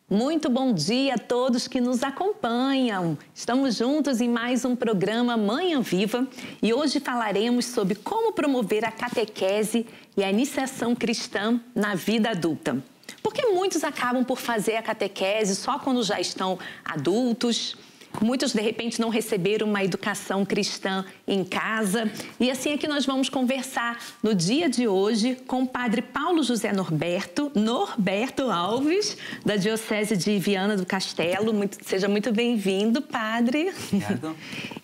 Muito bom dia a todos que nos acompanham. Estamos juntos em mais um programa Manhã Viva e hoje falaremos sobre como promover a catequese e a iniciação cristã na vida adulta. Porque muitos acabam por fazer a catequese só quando já estão adultos. Muitos, de repente, não receberam uma educação cristã em casa. E assim é que nós vamos conversar no dia de hoje com o padre Paulo José Norberto Alves, da Diocese de Viana do Castelo. Seja muito bem-vindo, padre. Obrigado.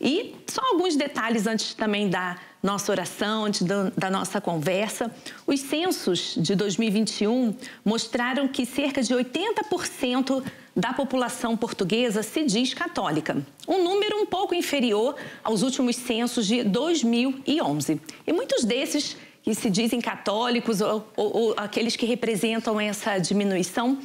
E só alguns detalhes antes também da nossa oração, antes da nossa conversa. Os censos de 2021 mostraram que cerca de 80% da população portuguesa se diz católica. Um número um pouco inferior aos últimos censos de 2011. E muitos desses que se dizem católicos ou aqueles que representam essa diminuição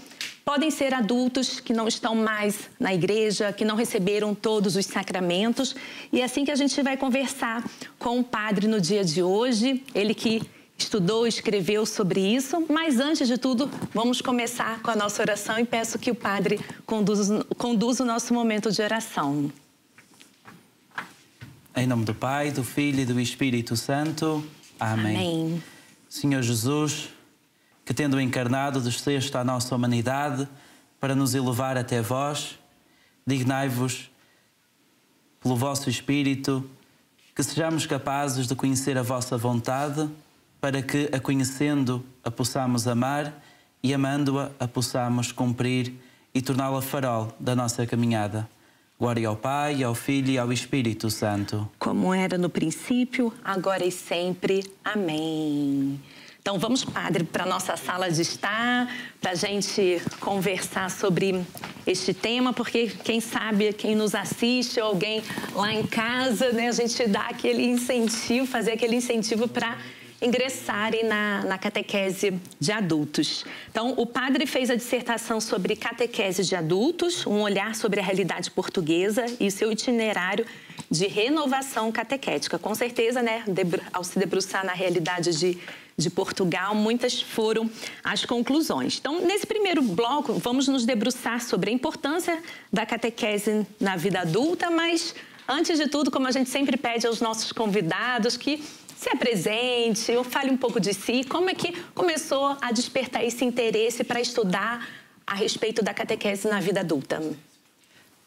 podem ser adultos que não estão mais na igreja, que não receberam todos os sacramentos. E é assim que a gente vai conversar com o padre no dia de hoje. Ele que estudou, escreveu sobre isso. Mas antes de tudo, vamos começar com a nossa oração e peço que o padre conduza o nosso momento de oração. Em nome do Pai, do Filho e do Espírito Santo. Amém. Amém. Senhor Jesus, que tendo encarnado desceste à nossa humanidade para nos elevar até vós, dignai-vos, pelo vosso Espírito, que sejamos capazes de conhecer a vossa vontade, para que, a conhecendo, a possamos amar e, amando-a, a possamos cumprir e torná-la farol da nossa caminhada. Glória ao Pai, ao Filho e ao Espírito Santo. Como era no princípio, agora e sempre. Amém. Então vamos, padre, para a nossa sala de estar, para a gente conversar sobre este tema, porque quem sabe, quem nos assiste, ou alguém lá em casa, né, a gente dá aquele incentivo, fazer aquele incentivo para ingressarem na catequese de adultos. Então, o padre fez a dissertação sobre catequese de adultos, um olhar sobre a realidade portuguesa e o seu itinerário de renovação catequética. Com certeza, né, ao se debruçar na realidade de Portugal, muitas foram as conclusões. Então, nesse primeiro bloco, vamos nos debruçar sobre a importância da catequese na vida adulta, mas, antes de tudo, como a gente sempre pede aos nossos convidados, que se apresente ou fale um pouco de si. Como é que começou a despertar esse interesse para estudar a respeito da catequese na vida adulta?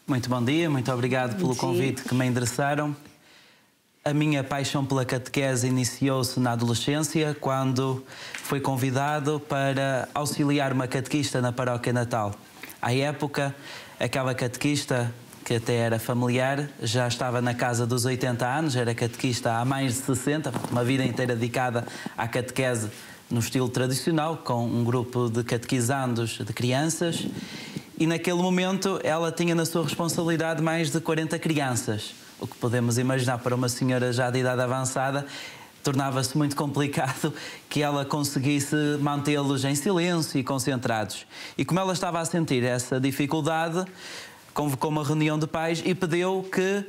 Muito bom dia, muito obrigado pelo convite que me endereçaram. A minha paixão pela catequese iniciou-se na adolescência, quando fui convidado para auxiliar uma catequista na paróquia natal. À época, aquela catequista, que até era familiar, já estava na casa dos 80 anos, era catequista há mais de 60, uma vida inteira dedicada à catequese no estilo tradicional, com um grupo de catequizandos de crianças, e naquele momento ela tinha na sua responsabilidade mais de 40 crianças, o que podemos imaginar para uma senhora já de idade avançada, tornava-se muito complicado que ela conseguisse mantê-los em silêncio e concentrados. E como ela estava a sentir essa dificuldade, convocou uma reunião de pais e pediu que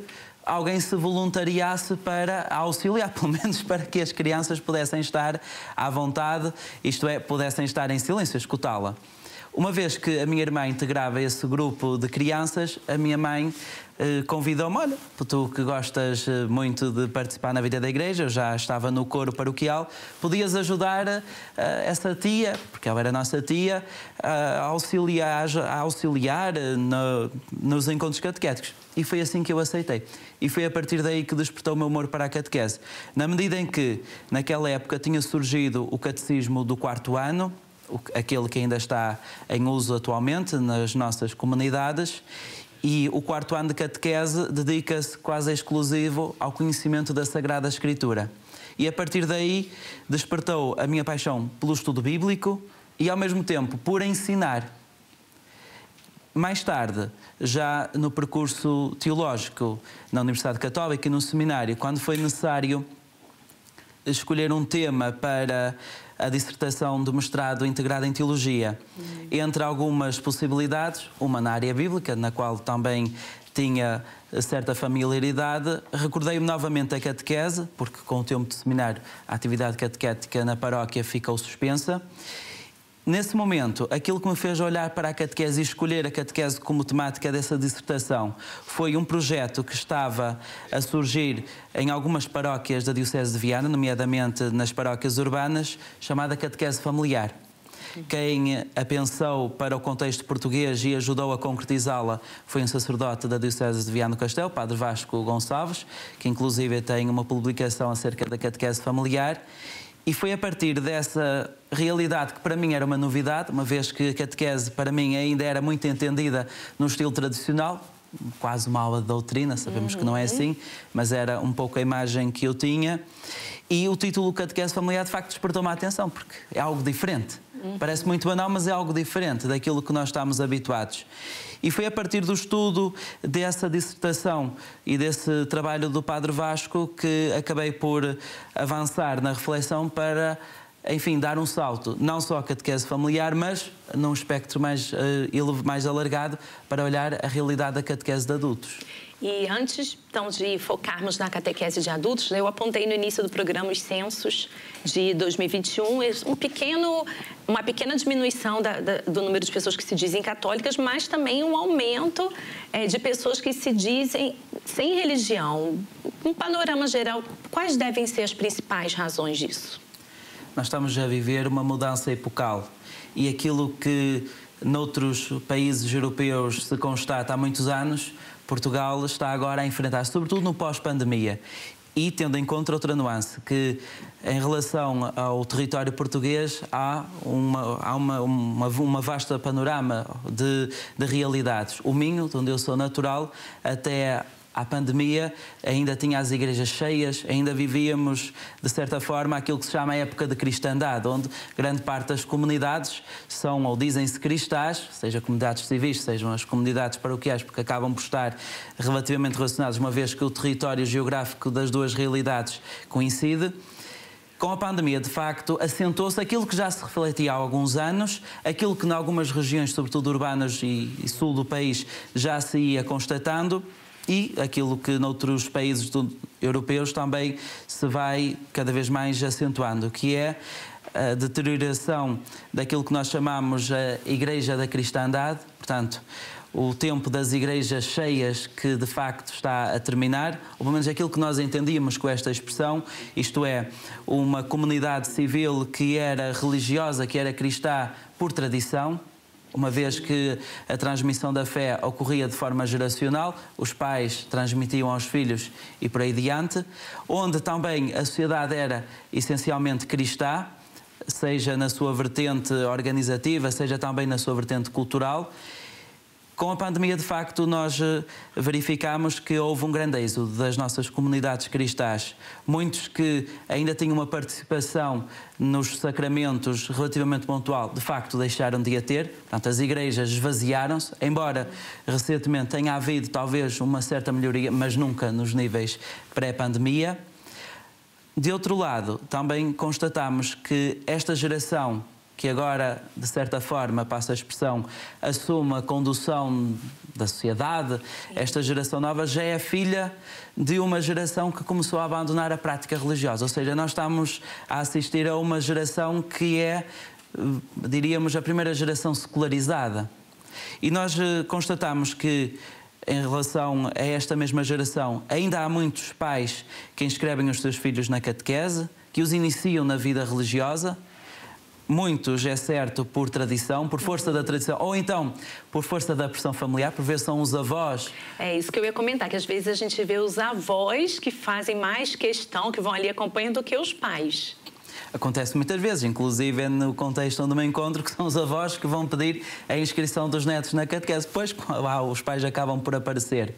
alguém se voluntariasse para auxiliar, pelo menos para que as crianças pudessem estar à vontade, isto é, pudessem estar em silêncio, escutá-la. Uma vez que a minha irmã integrava esse grupo de crianças, a minha mãe convidou-me: olha, tu que gostas muito de participar na vida da igreja, eu já estava no coro paroquial, podias ajudar essa tia, porque ela era nossa tia, a auxiliar nos encontros catequéticos. E foi assim que eu aceitei. E foi a partir daí que despertou o meu amor para a catequese. Na medida em que, naquela época, tinha surgido o catecismo do 4º ano, aquele que ainda está em uso atualmente nas nossas comunidades, e o 4º ano de catequese dedica-se quase exclusivo ao conhecimento da Sagrada Escritura. E a partir daí despertou a minha paixão pelo estudo bíblico e, ao mesmo tempo, por ensinar. Mais tarde, já no percurso teológico na Universidade Católica e no seminário, quando foi necessário escolher um tema para a dissertação do mestrado integrado em Teologia, entre algumas possibilidades, uma na área bíblica, na qual também tinha certa familiaridade, recordei-me novamente da catequese, porque com o tempo de seminário a atividade catequética na paróquia ficou suspensa, Nesse momento, aquilo que me fez olhar para a catequese e escolher a catequese como temática dessa dissertação foi um projeto que estava a surgir em algumas paróquias da Diocese de Viana, nomeadamente nas paróquias urbanas, chamada catequese familiar. Quem a pensou para o contexto português e ajudou a concretizá-la foi um sacerdote da Diocese de Viana do Castelo, Padre Vasco Gonçalves, que inclusive tem uma publicação acerca da catequese familiar. E foi a partir dessa realidade que para mim era uma novidade, uma vez que a catequese para mim ainda era muito entendida no estilo tradicional, quase uma aula de doutrina, sabemos que não é assim, mas era um pouco a imagem que eu tinha. E o título Catequese Familiar de facto despertou-me a atenção, porque é algo diferente. Parece muito banal, mas é algo diferente daquilo que nós estamos habituados. E foi a partir do estudo dessa dissertação e desse trabalho do Padre Vasco que acabei por avançar na reflexão para, enfim, dar um salto, não só à catequese familiar, mas num espectro mais alargado, para olhar a realidade da catequese de adultos. E antes, então, de focarmos na catequese de adultos, eu apontei no início do programa os censos de 2021, uma pequena diminuição do número de pessoas que se dizem católicas, mas também um aumento de pessoas que se dizem sem religião. Um panorama geral, quais devem ser as principais razões disso? Nós estamos a viver uma mudança epocal e aquilo que noutros países europeus se constata há muitos anos, Portugal está agora a enfrentar, sobretudo no pós-pandemia. E tendo em conta outra nuance, que em relação ao território português há uma vasta panorama de realidades. O Minho, de onde eu sou natural, até à pandemia ainda tinha as igrejas cheias, ainda vivíamos, de certa forma, aquilo que se chama a época de cristandade, onde grande parte das comunidades são ou dizem-se cristãs, seja comunidades civis, sejam as comunidades paroquiais, porque acabam por estar relativamente relacionadas, uma vez que o território geográfico das duas realidades coincide. Com a pandemia, de facto, assentou-se aquilo que já se refletia há alguns anos, aquilo que em algumas regiões, sobretudo urbanas e sul do país, já se ia constatando, e aquilo que noutros países europeus também se vai cada vez mais acentuando, que é a deterioração daquilo que nós chamamos a Igreja da Cristandade, portanto, o tempo das igrejas cheias que de facto está a terminar, ou pelo menos aquilo que nós entendíamos com esta expressão, isto é, uma comunidade civil que era religiosa, que era cristã por tradição, uma vez que a transmissão da fé ocorria de forma geracional, os pais transmitiam aos filhos e por aí diante, onde também a sociedade era essencialmente cristã, seja na sua vertente organizativa, seja também na sua vertente cultural. Com a pandemia, de facto, nós verificamos que houve um grande êxodo das nossas comunidades cristãs. Muitos que ainda tinham uma participação nos sacramentos relativamente pontual, de facto, deixaram de a ter. Portanto, as igrejas esvaziaram-se, embora recentemente tenha havido talvez uma certa melhoria, mas nunca nos níveis pré-pandemia. De outro lado, também constatamos que esta geração, que agora, de certa forma, passa a expressão, assume a condução da sociedade, esta geração nova já é filha de uma geração que começou a abandonar a prática religiosa. Ou seja, nós estamos a assistir a uma geração que é, diríamos, a primeira geração secularizada. E nós constatamos que, em relação a esta mesma geração, ainda há muitos pais que inscrevem os seus filhos na catequese, que os iniciam na vida religiosa. Muitos, é certo, por tradição, por força da tradição, ou então por força da pressão familiar, por vezes são os avós. É isso que eu ia comentar, que às vezes a gente vê os avós que fazem mais questão, que vão ali acompanhando, do que os pais. Acontece muitas vezes, inclusive no contexto onde me encontro, que são os avós que vão pedir a inscrição dos netos na catequese. Depois os pais acabam por aparecer.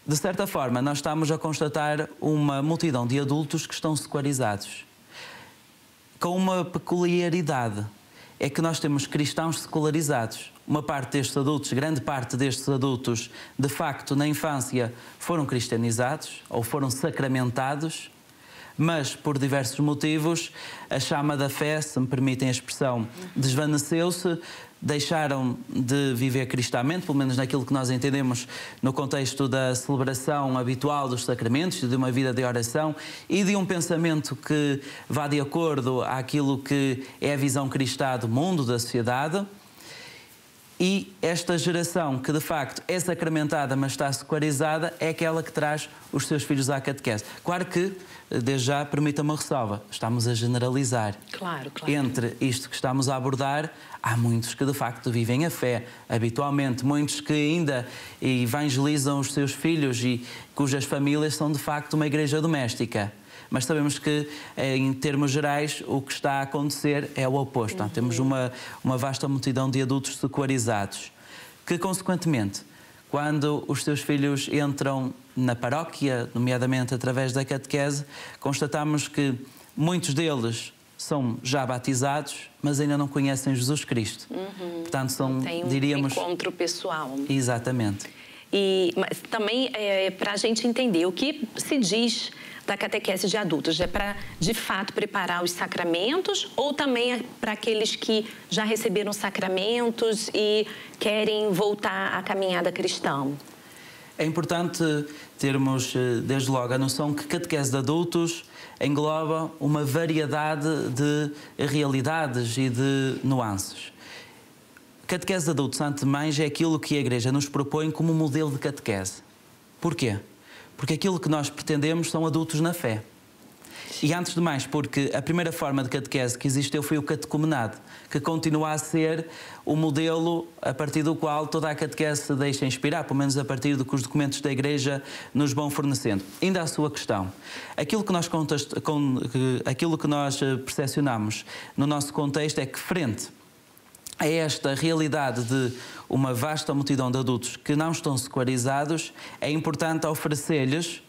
De certa forma, nós estamos a constatar uma multidão de adultos que estão secularizados, com uma peculiaridade, é que nós temos cristãos secularizados. Uma parte destes adultos, grande parte destes adultos, de facto, na infância, foram cristianizados ou foram sacramentados, mas, por diversos motivos, a chama da fé, se me permitem a expressão, desvaneceu-se, deixaram de viver cristamente, pelo menos naquilo que nós entendemos no contexto da celebração habitual dos sacramentos, de uma vida de oração e de um pensamento que vá de acordo àquilo que é a visão cristã do mundo, da sociedade. E esta geração que de facto é sacramentada, mas está secularizada, é aquela que traz os seus filhos à catequese. Claro que, desde já, permita uma ressalva, estamos a generalizar. Claro. Entre isto que estamos a abordar, há muitos que de facto vivem a fé habitualmente, muitos que ainda evangelizam os seus filhos e cujas famílias são de facto uma igreja doméstica. Mas sabemos que, em termos gerais, o que está a acontecer é o oposto. Temos uma vasta multidão de adultos secularizados, que, consequentemente, quando os seus filhos entram na paróquia, nomeadamente através da catequese, constatamos que muitos deles são já batizados, mas ainda não conhecem Jesus Cristo. Portanto, são, tem diríamos... encontro pessoal. Exatamente. Mas também para a gente entender o que se diz da catequese de adultos, é para, de fato, preparar os sacramentos ou também é para aqueles que já receberam sacramentos e querem voltar à caminhada cristã? É importante termos, desde logo, a noção que catequese de adultos engloba uma variedade de realidades e de nuances. Catequese de adultos, antes de mais, é aquilo que a Igreja nos propõe como modelo de catequese. Porquê? Porque aquilo que nós pretendemos são adultos na fé. E antes de mais, porque a primeira forma de catequese que existiu foi o catecumenado, que continua a ser o modelo a partir do qual toda a catequese se deixa inspirar, pelo menos a partir do que os documentos da Igreja nos vão fornecendo. Ainda a sua questão. Aquilo que nós percepcionamos no nosso contexto é que, frente a esta realidade de uma vasta multidão de adultos que não estão secularizados, é importante oferecer-lhes,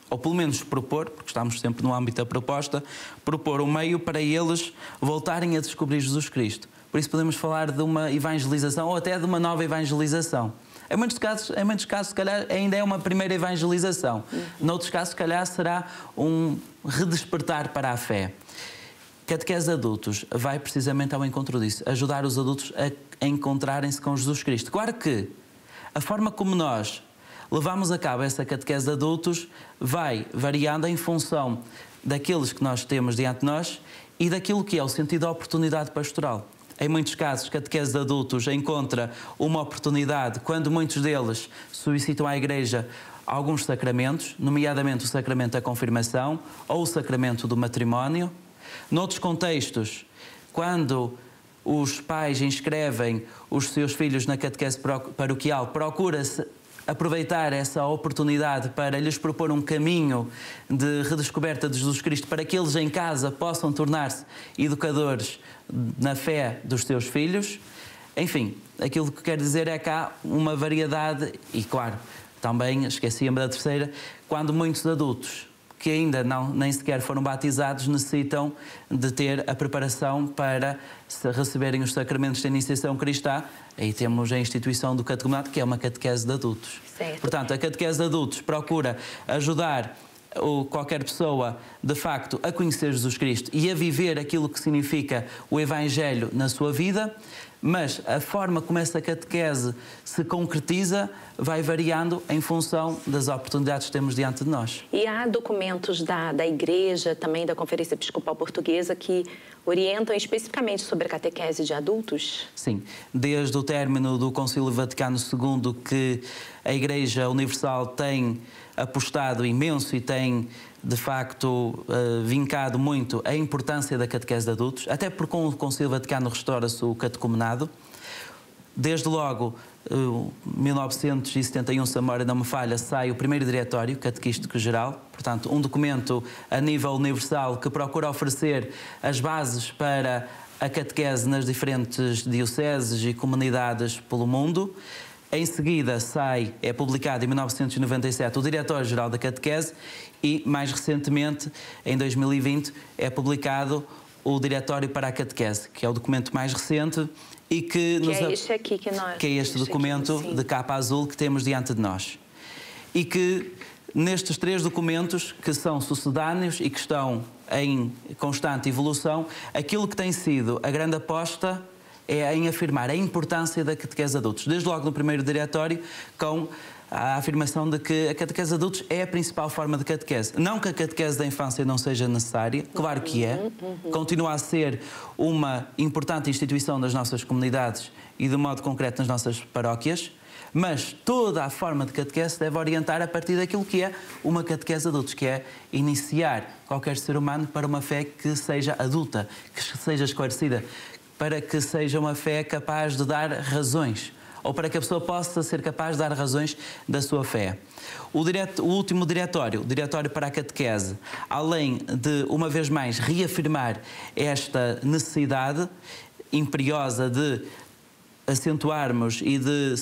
ou pelo menos propor, porque estamos sempre no âmbito da proposta, propor um meio para eles voltarem a descobrir Jesus Cristo. Por isso podemos falar de uma evangelização ou até de uma nova evangelização. Em muitos casos, se calhar, ainda é uma primeira evangelização. Noutros casos, se calhar, será um redespertar para a fé. Catequese de adultos vai precisamente ao encontro disso, ajudar os adultos a encontrarem-se com Jesus Cristo. Claro que a forma como nós levamos a cabo essa catequese de adultos vai variando em função daqueles que nós temos diante de nós e daquilo que é o sentido da oportunidade pastoral. Em muitos casos, catequese de adultos encontra uma oportunidade quando muitos deles solicitam à Igreja alguns sacramentos, nomeadamente o sacramento da confirmação ou o sacramento do matrimónio. Noutros contextos, quando os pais inscrevem os seus filhos na catequese paroquial, procura-se aproveitar essa oportunidade para lhes propor um caminho de redescoberta de Jesus Cristo para que eles em casa possam tornar-se educadores na fé dos seus filhos. Enfim, aquilo que quero dizer é que há uma variedade e, claro, também, esqueci-me da terceira, quando muitos adultos que ainda nem sequer foram batizados necessitam de ter a preparação para receberem os sacramentos da iniciação cristã. Aí temos a instituição do catecumenado, que é uma catequese de adultos. Certo. Portanto, a catequese de adultos procura ajudar qualquer pessoa, de facto, a conhecer Jesus Cristo e a viver aquilo que significa o Evangelho na sua vida, mas a forma como essa catequese se concretiza vai variando em função das oportunidades que temos diante de nós. E há documentos da Igreja, também da Conferência Episcopal Portuguesa, que orientam especificamente sobre a catequese de adultos? Sim, desde o término do Concílio Vaticano II que a Igreja Universal tem apostado imenso e tem, de facto, vincado muito a importância da catequese de adultos, até porque com o Concílio Vaticano restaura-se o catecumenado. Desde logo, 1971, se a memória não me falha, sai o primeiro Diretório Catequístico Geral, portanto, um documento a nível universal que procura oferecer as bases para a catequese nas diferentes dioceses e comunidades pelo mundo. Em seguida é publicado em 1997 o Diretório-Geral da Catequese e, mais recentemente, em 2020, é publicado o Diretório para a Catequese, que é o documento mais recente e que é este aqui que nós... Que é este documento aqui, de capa azul que temos diante de nós. E que, nestes três documentos, que são sucedâneos e que estão em constante evolução, aquilo que tem sido a grande aposta é em afirmar a importância da catequese de adultos. Desde logo no primeiro diretório, com a afirmação de que a catequese de adultos é a principal forma de catequese. Não que a catequese da infância não seja necessária, claro que é. Continua a ser uma importante instituição das nossas comunidades e, de modo concreto, nas nossas paróquias. Mas toda a forma de catequese deve orientar a partir daquilo que é uma catequese de adultos, que é iniciar qualquer ser humano para uma fé que seja adulta, que seja esclarecida, para que seja uma fé capaz de dar razões, ou para que a pessoa possa ser capaz de dar razões da sua fé. O último diretório, o Diretório para a Catequese, além de, uma vez mais, reafirmar esta necessidade imperiosa de acentuarmos e de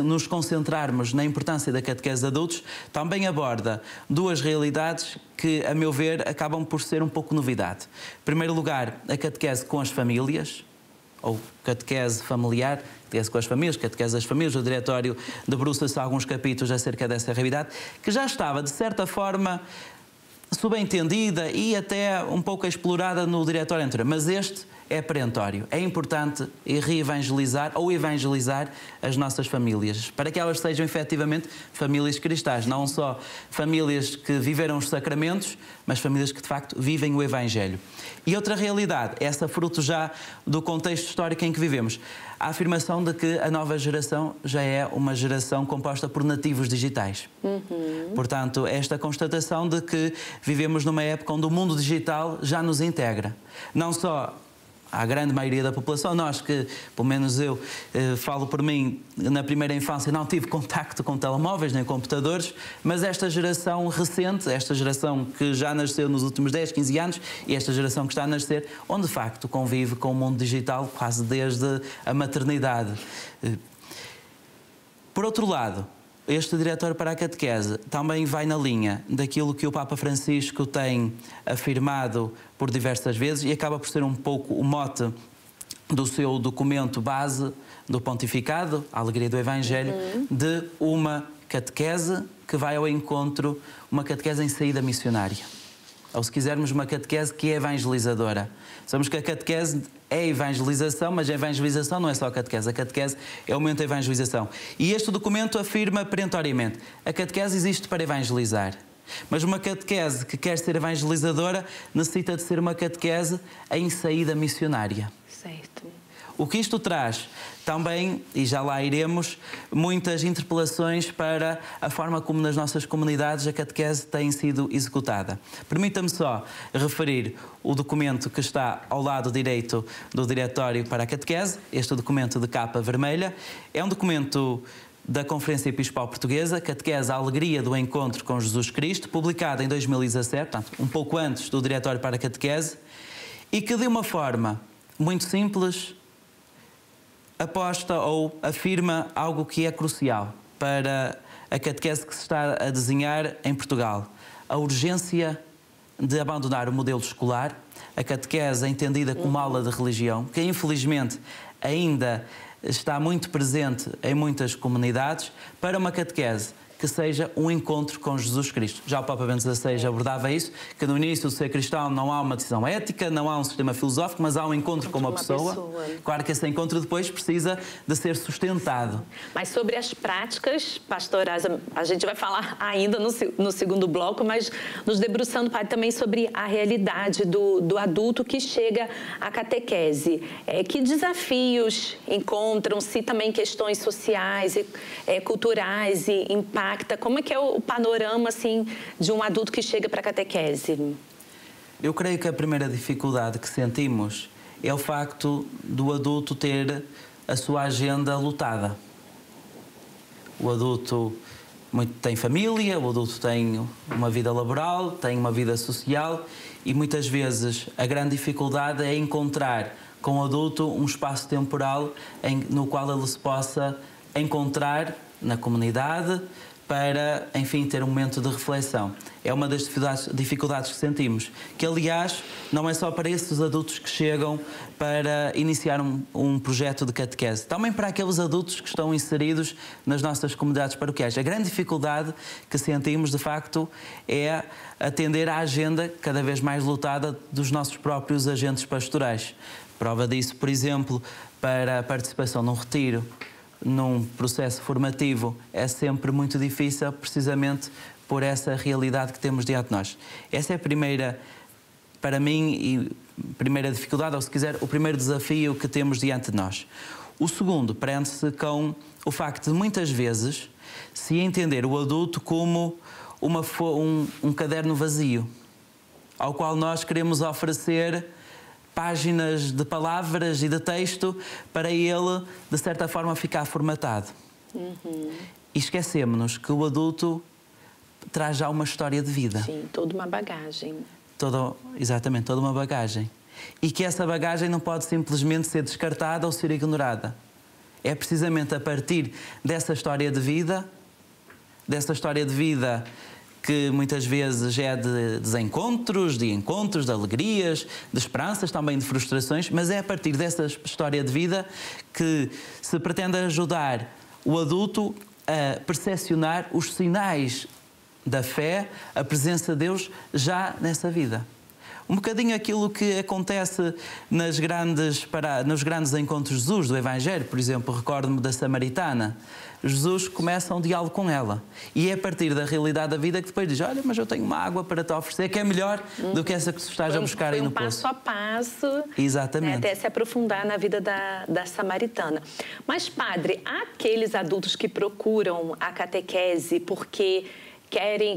nos concentrarmos na importância da catequese de adultos, também aborda duas realidades que, a meu ver, acabam por ser um pouco novidade. Em primeiro lugar, a catequese com as famílias, ou catequese familiar, catequese com as famílias, catequese das famílias. O diretório debruça-se alguns capítulos acerca dessa realidade, que já estava, de certa forma, subentendida e até um pouco explorada no diretório anterior. Mas este é perentório. É importante reevangelizar ou evangelizar as nossas famílias, para que elas sejam efetivamente famílias cristãs, não só famílias que viveram os sacramentos, mas famílias que de facto vivem o Evangelho. E outra realidade, essa fruto já do contexto histórico em que vivemos, a afirmação de que a nova geração já é uma geração composta por nativos digitais. Portanto, esta constatação de que vivemos numa época onde o mundo digital já nos integra. Não só à grande maioria da população, nós que, pelo menos eu, falo por mim, na primeira infância não tive contacto com telemóveis nem computadores, mas esta geração recente, esta geração que já nasceu nos últimos 10, 15 anos e esta geração que está a nascer, onde de facto convive com o mundo digital quase desde a maternidade. Por outro lado, este Diretório para a Catequese também vai na linha daquilo que o Papa Francisco tem afirmado por diversas vezes e acaba por ser um pouco o mote do seu documento base do pontificado, a Alegria do Evangelho, de uma catequese que vai ao encontro, uma catequese em saída missionária. Ou, se quisermos, uma catequese que é evangelizadora. Sabemos que a catequese é evangelização, mas a evangelização não é só a catequese é o momento da evangelização. E este documento afirma perentoriamente: a catequese existe para evangelizar. Mas uma catequese que quer ser evangelizadora necessita de ser uma catequese em saída missionária. Certo. O que isto traz também, e já lá iremos, muitas interpelações para a forma como nas nossas comunidades a catequese tem sido executada. Permita-me só referir o documento que está ao lado direito do Diretório para a Catequese, este documento de capa vermelha. É um documento da Conferência Episcopal Portuguesa, Catequese, a Alegria do Encontro com Jesus Cristo, publicado em 2017, portanto, um pouco antes do Diretório para a Catequese, e que de uma forma muito simples aposta ou afirma algo que é crucial para a catequese que se está a desenhar em Portugal: a urgência de abandonar o modelo escolar, a catequese entendida como aula de religião, que infelizmente ainda está muito presente em muitas comunidades, para uma catequese que seja um encontro com Jesus Cristo. Já o Papa Bento XVI abordava isso, que no início do ser cristão não há uma decisão ética, não há um sistema filosófico, mas há um encontro com uma pessoa. Claro que esse encontro depois precisa de ser sustentado. Mas sobre as práticas pastorais, a gente vai falar ainda no segundo bloco, mas nos debruçando, Padre, também sobre a realidade do adulto que chega à catequese. Que desafios encontram-se, também questões sociais e culturais e impactos? Como é que é o panorama, assim, de um adulto que chega para a catequese? Eu creio que a primeira dificuldade que sentimos é o facto do adulto ter a sua agenda lotada. O adulto tem família, o adulto tem uma vida laboral, tem uma vida social e muitas vezes a grande dificuldade é encontrar com o adulto um espaço temporal no qual ele se possa encontrar na comunidade, para, enfim, ter um momento de reflexão. É uma das dificuldades que sentimos, que, aliás, não é só para esses adultos que chegam para iniciar um projeto de catequese, também para aqueles adultos que estão inseridos nas nossas comunidades paroquiais. A grande dificuldade que sentimos, de facto, é atender à agenda cada vez mais lotada dos nossos próprios agentes pastorais. Prova disso, por exemplo, para a participação num retiro, num processo formativo, é sempre muito difícil, precisamente por essa realidade que temos diante de nós. Essa é a primeira, para mim, e primeira dificuldade, ou se quiser, o primeiro desafio que temos diante de nós. O segundo prende-se com o facto de muitas vezes se entender o adulto como um caderno vazio, ao qual nós queremos oferecer páginas de palavras e de texto para ele, de certa forma, ficar formatado. E esquecemos-nos que o adulto traz já uma história de vida. Sim, toda uma bagagem. Exatamente, toda uma bagagem. E que essa bagagem não pode simplesmente ser descartada ou ser ignorada. É precisamente a partir dessa história de vida que muitas vezes é de desencontros, de encontros, de alegrias, de esperanças, também de frustrações, mas é a partir dessa história de vida que se pretende ajudar o adulto a percepcionar os sinais da fé, a presença de Deus já nessa vida. Um bocadinho aquilo que acontece nos grandes encontros de Jesus, do Evangelho. Por exemplo, recordo-me da Samaritana. Jesus começa um diálogo com ela. E é a partir da realidade da vida que depois diz: olha, mas eu tenho uma água para te oferecer que é melhor do que essa que tu estás a buscar aí no poço. Passo a passo. Exatamente. Né, até se aprofundar na vida da Samaritana. Mas, padre, há aqueles adultos que procuram a catequese porque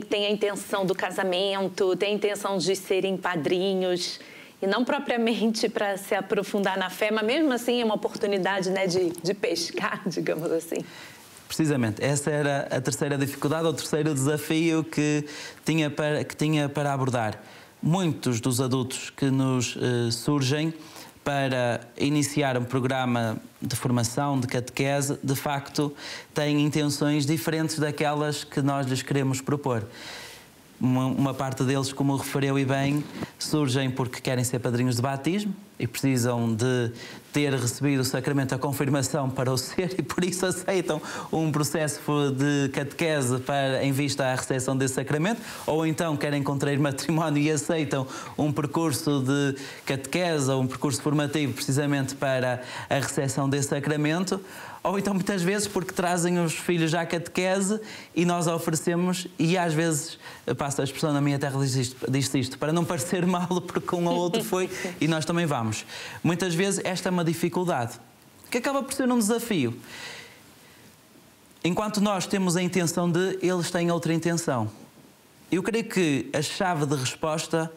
têm a intenção do casamento, têm a intenção de serem padrinhos, e não propriamente para se aprofundar na fé, mas mesmo assim é uma oportunidade, né, de pescar, digamos assim. Precisamente, essa era a terceira dificuldade, o terceiro desafio que tinha para abordar. Muitos dos adultos que nos surgem para iniciar um programa de formação, de catequese, de facto, têm intenções diferentes daquelas que nós lhes queremos propor. Uma parte deles, como referiu e bem, surgem porque querem ser padrinhos de batismo e precisam de ter recebido o sacramento da confirmação para o ser e por isso aceitam um processo de catequese em vista à recepção desse sacramento, ou então querem contrair matrimónio e aceitam um percurso de catequese ou um percurso formativo precisamente para a recepção desse sacramento. Ou então, muitas vezes, porque trazem os filhos à catequese e nós oferecemos, e às vezes, passo a expressão, na minha terra diz isto, para não parecer mal, porque um ou outro foi e nós também vamos. Muitas vezes esta é uma dificuldade, que acaba por ser um desafio. Enquanto nós temos a intenção de, eles têm outra intenção. Eu creio que a chave de resposta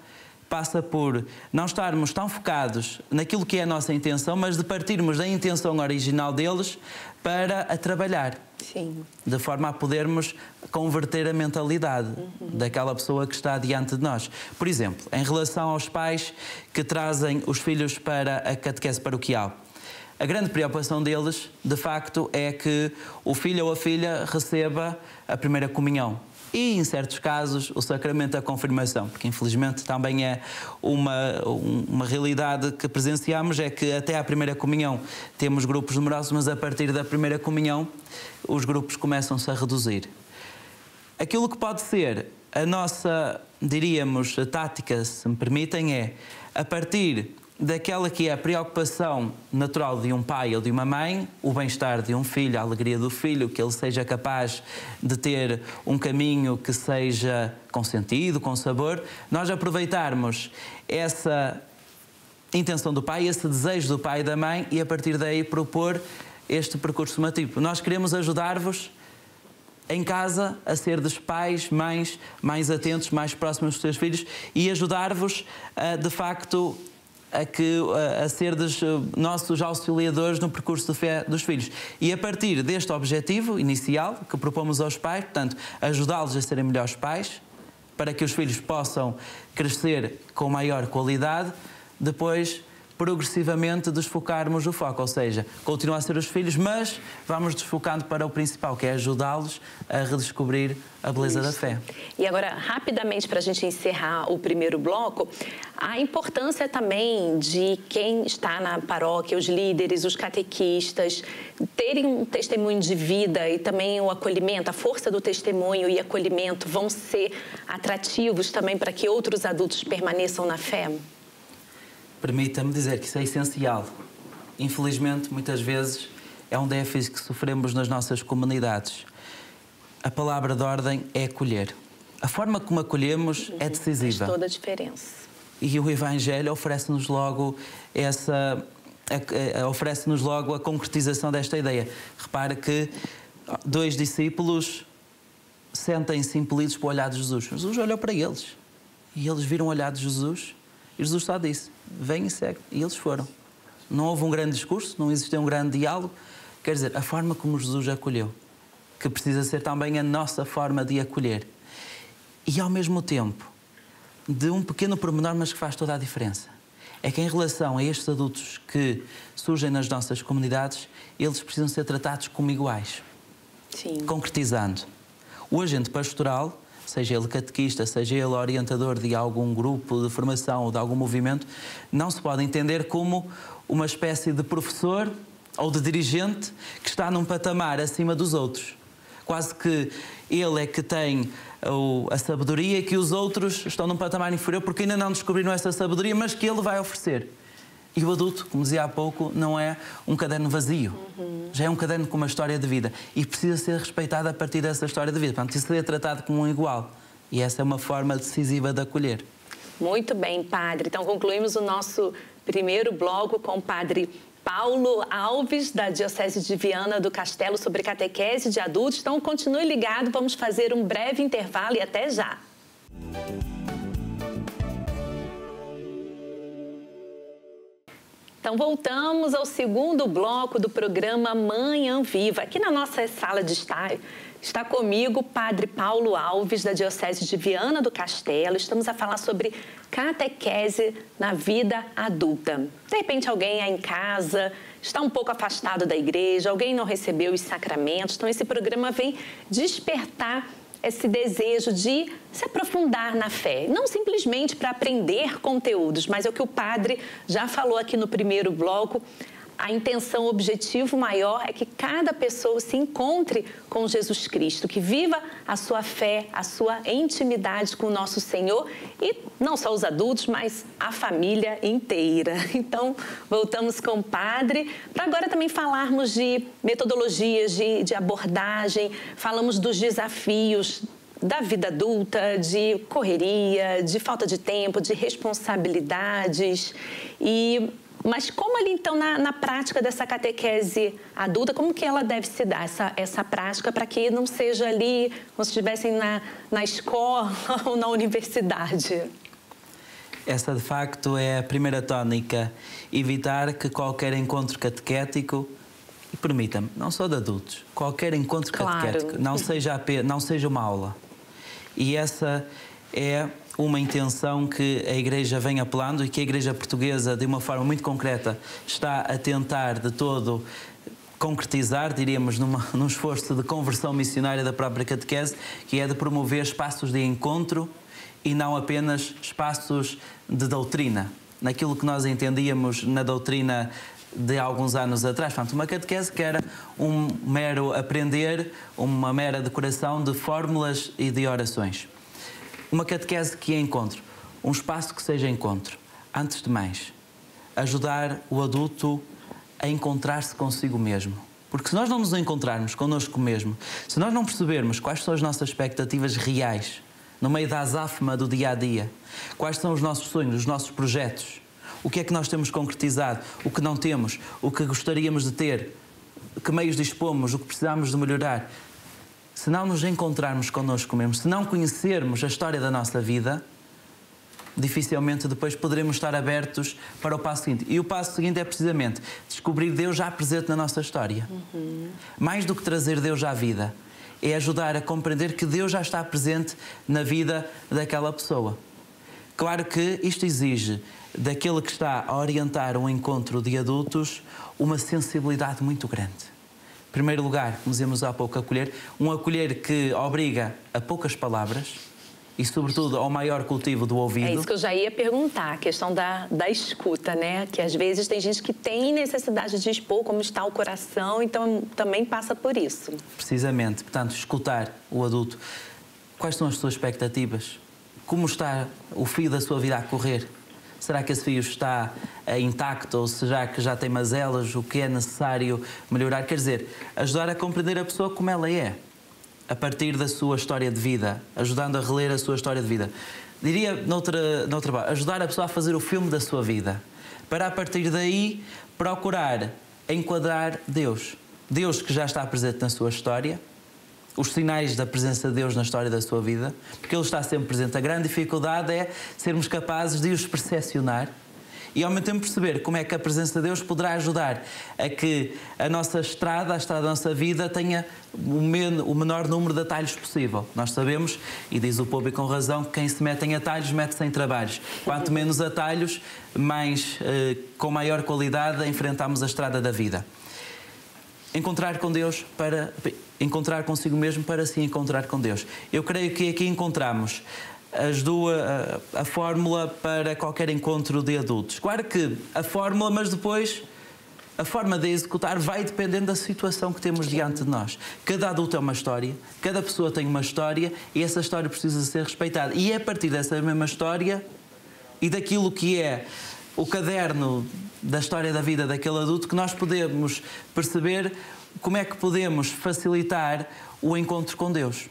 passa por não estarmos tão focados naquilo que é a nossa intenção, mas de partirmos da intenção original deles para a trabalhar. Sim. De forma a podermos converter a mentalidade daquela pessoa que está diante de nós. Por exemplo, em relação aos pais que trazem os filhos para a catequese paroquial. A grande preocupação deles, de facto, é que o filho ou a filha receba a primeira comunhão. E, em certos casos, o sacramento da confirmação, porque infelizmente também é uma realidade que presenciamos, é que até à primeira comunhão temos grupos numerosos, mas a partir da primeira comunhão os grupos começam-se a reduzir. Aquilo que pode ser a nossa, diríamos, tática, se me permitem, é a partir daquela que é a preocupação natural de um pai ou de uma mãe, o bem-estar de um filho, a alegria do filho, que ele seja capaz de ter um caminho que seja com sentido, com sabor, nós aproveitarmos essa intenção do pai, esse desejo do pai e da mãe e a partir daí propor este percurso formativo. Nós queremos ajudar-vos em casa a ser dos pais, mães mais atentos, mais próximos dos seus filhos e ajudar-vos de facto a ser dos nossos auxiliadores no percurso de fé dos filhos. E a partir deste objetivo inicial que propomos aos pais, portanto, ajudá-los a serem melhores pais, para que os filhos possam crescer com maior qualidade, depois progressivamente desfocarmos o foco, ou seja, continua a ser os filhos, mas vamos desfocando para o principal, que é ajudá-los a redescobrir a beleza da fé. E agora, rapidamente, para a gente encerrar o primeiro bloco, a importância também de quem está na paróquia, os líderes, os catequistas, terem um testemunho de vida e também o acolhimento, a força do testemunho e acolhimento vão ser atrativos também para que outros adultos permaneçam na fé? Permita-me dizer que isso é essencial. infelizmente, muitas vezes, é um déficit que sofremos nas nossas comunidades. A palavra de ordem é acolher. A forma como acolhemos é decisiva. Faz toda a diferença. E o Evangelho oferece-nos logo oferece-nos logo a concretização desta ideia. Repara que 2 discípulos sentem-se impelidos para o olhar de Jesus. Jesus olhou para eles e eles viram o olhar de Jesus e Jesus só disse: vem e segue. E eles foram. Não houve um grande discurso, não existiu um grande diálogo. Quer dizer, a forma como Jesus acolheu, que precisa ser também a nossa forma de acolher. E ao mesmo tempo, de um pequeno pormenor, mas que faz toda a diferença. É que em relação a estes adultos que surgem nas nossas comunidades, eles precisam ser tratados como iguais. Sim. Concretizando. O agente pastoral, seja ele catequista, seja ele orientador de algum grupo de formação ou de algum movimento, não se pode entender como uma espécie de professor ou de dirigente que está num patamar acima dos outros. Quase que ele é que tem a sabedoria, que os outros estão num patamar inferior porque ainda não descobriram essa sabedoria, mas que ele vai oferecer. E o adulto, como dizia há pouco, não é um caderno vazio. Já é um caderno com uma história de vida e precisa ser respeitado a partir dessa história de vida. Portanto, precisa ser tratado como um igual. E essa é uma forma decisiva de acolher. Muito bem, padre. Então, concluímos o nosso primeiro bloco com o padre Paulo Alves, da Diocese de Viana do Castelo, sobre catequese de adultos. Então, continue ligado, vamos fazer um breve intervalo e até já. Então, voltamos ao segundo bloco do programa Manhã Viva. Aqui na nossa sala de estar está comigo o padre Paulo Alves, da Diocese de Viana do Castelo. Estamos a falar sobre catequese na vida adulta. De repente, alguém é em casa, está um pouco afastado da igreja, alguém não recebeu os sacramentos. Então, esse programa vem despertar esse desejo de se aprofundar na fé. Não simplesmente para aprender conteúdos, mas é o que o padre já falou aqui no primeiro bloco. A intenção, o objetivo maior é que cada pessoa se encontre com Jesus Cristo, que viva a sua fé, a sua intimidade com o nosso Senhor e não só os adultos, mas a família inteira. Então, voltamos com o padre para agora também falarmos de metodologias de abordagem, falamos dos desafios da vida adulta, de correria, de falta de tempo, de responsabilidades Mas como ali, então, na prática dessa catequese adulta, como que ela deve se dar, essa prática, para que não seja ali, como se estivessem na escola ou na universidade? Essa, de facto, é a primeira tónica. Evitar que qualquer encontro catequético, e permita-me, não só de adultos, qualquer encontro catequético, não seja uma aula. E essa é uma intenção que a Igreja vem apelando e que a Igreja Portuguesa, de uma forma muito concreta, está a tentar de todo concretizar, diríamos, num esforço de conversão missionária da própria catequese, que é de promover espaços de encontro e não apenas espaços de doutrina. Naquilo que nós entendíamos na doutrina de alguns anos atrás. Portanto, uma catequese que era um mero aprender, uma mera decoração de fórmulas e de orações. Uma catequese que é encontro, um espaço que seja encontro. Antes de mais, ajudar o adulto a encontrar-se consigo mesmo. Porque se nós não nos encontrarmos connosco mesmo, se nós não percebermos quais são as nossas expectativas reais, no meio da azáfama do dia-a-dia, quais são os nossos sonhos, os nossos projetos, o que é que nós temos concretizado, o que não temos, o que gostaríamos de ter, que meios dispomos, o que precisamos de melhorar. Se não nos encontrarmos connosco mesmo, se não conhecermos a história da nossa vida, dificilmente depois poderemos estar abertos para o passo seguinte. E o passo seguinte é precisamente descobrir Deus já presente na nossa história. Mais do que trazer Deus à vida, é ajudar a compreender que Deus já está presente na vida daquela pessoa. Claro que isto exige daquele que está a orientar um encontro de adultos uma sensibilidade muito grande. Em primeiro lugar, como dizíamos há pouco, um acolher que obriga a poucas palavras e, sobretudo, ao maior cultivo do ouvido. É isso que eu já ia perguntar, a questão da escuta, né? Que às vezes tem gente que tem necessidade de expor como está o coração, então também passa por isso. Precisamente. Portanto, escutar o adulto. Quais são as suas expectativas? Como está o fio da sua vida a correr? Será que esse fio está intacto ou será que já tem mazelas? O que é necessário melhorar? Quer dizer, ajudar a compreender a pessoa como ela é, a partir da sua história de vida, ajudando a reler a sua história de vida. Diria, noutra base, ajudar a pessoa a fazer o filme da sua vida, para a partir daí procurar enquadrar Deus. Deus que já está presente na sua história, os sinais da presença de Deus na história da sua vida, porque Ele está sempre presente. A grande dificuldade é sermos capazes de os percepcionar e ao mesmo tempo perceber como é que a presença de Deus poderá ajudar a que a nossa estrada, a estrada da nossa vida, tenha o menor número de atalhos possível. Nós sabemos, e diz o povo e com razão, que quem se mete em atalhos mete-se em trabalhos. Quanto menos atalhos, com maior qualidade enfrentamos a estrada da vida. Encontrar com Deus para encontrar consigo mesmo para se encontrar com Deus. Eu creio que aqui encontramos a fórmula para qualquer encontro de adultos. Claro que a fórmula, mas depois a forma de executar vai dependendo da situação que temos diante de nós. Cada adulto é uma história, cada pessoa tem uma história e essa história precisa ser respeitada. E é a partir dessa mesma história e daquilo que é o caderno da história da vida daquele adulto que nós podemos perceber como é que podemos facilitar o encontro com Deus.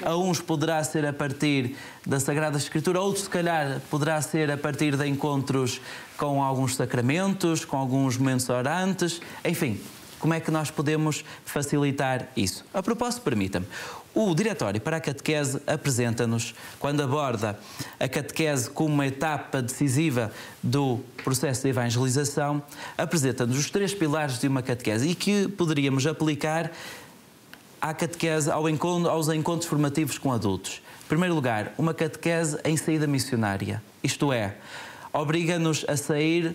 A uns poderá ser a partir da Sagrada Escritura, a outros, se calhar, poderá ser a partir de encontros com alguns sacramentos, com alguns momentos orantes, enfim, como é que nós podemos facilitar isso? A propósito, permita-me, o Diretório para a Catequese apresenta-nos, quando aborda a catequese como uma etapa decisiva do processo de evangelização, apresenta-nos os 3 pilares de uma catequese e que poderíamos aplicar à catequese, aos encontros formativos com adultos. Em primeiro lugar, uma catequese em saída missionária. Isto é, obriga-nos a sair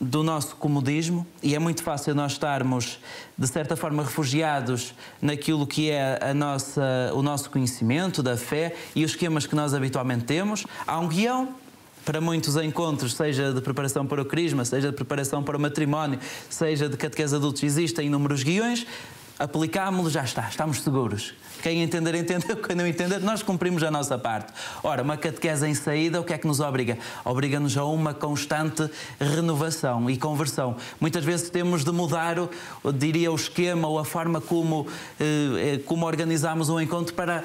do nosso comodismo e é muito fácil nós estarmos, de certa forma, refugiados naquilo que é o nosso conhecimento da fé e os esquemas que nós habitualmente temos. Há um guião para muitos encontros, seja de preparação para o crisma, seja de preparação para o matrimónio, seja de catequese adultos, existem inúmeros guiões. Aplicámo-lo, já está, estamos seguros. Quem entender, entendeu. Quem não entender, nós cumprimos a nossa parte. Ora, uma catequese em saída, o que é que nos obriga? Obriga-nos a uma constante renovação e conversão. Muitas vezes temos de mudar, diria, o esquema ou a forma como organizamos um encontro para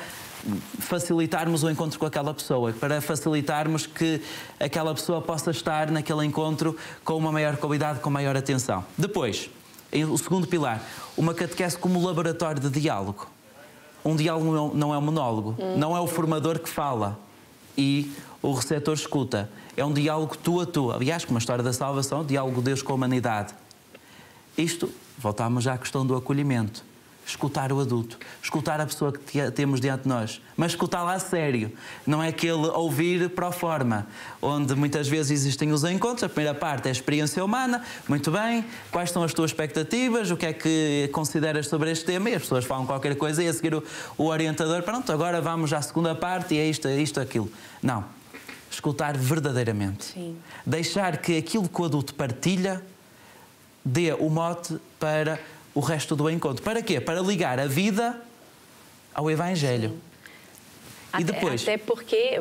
facilitarmos o encontro com aquela pessoa, para facilitarmos que aquela pessoa possa estar naquele encontro com uma maior qualidade, com maior atenção. Depois, o segundo pilar, uma catequese como laboratório de diálogo. Um diálogo não é um monólogo, não é o formador que fala e o receptor escuta. É um diálogo tu a tu. Aliás, como a história da salvação, diálogo de Deus com a humanidade. Isto, voltamos já à questão do acolhimento. Escutar o adulto, escutar a pessoa que temos diante de nós, mas escutá-la a sério. Não é aquele ouvir pro forma, onde muitas vezes existem os encontros. A primeira parte é a experiência humana, muito bem, quais são as tuas expectativas, o que é que consideras sobre este tema, e as pessoas falam qualquer coisa e a seguir o orientador, pronto, agora vamos à segunda parte e é isto, aquilo. Não, escutar verdadeiramente. Sim. Deixar que aquilo que o adulto partilha dê o mote para o resto do encontro. Para quê? Para ligar a vida ao Evangelho. Sim. E depois? Até porque,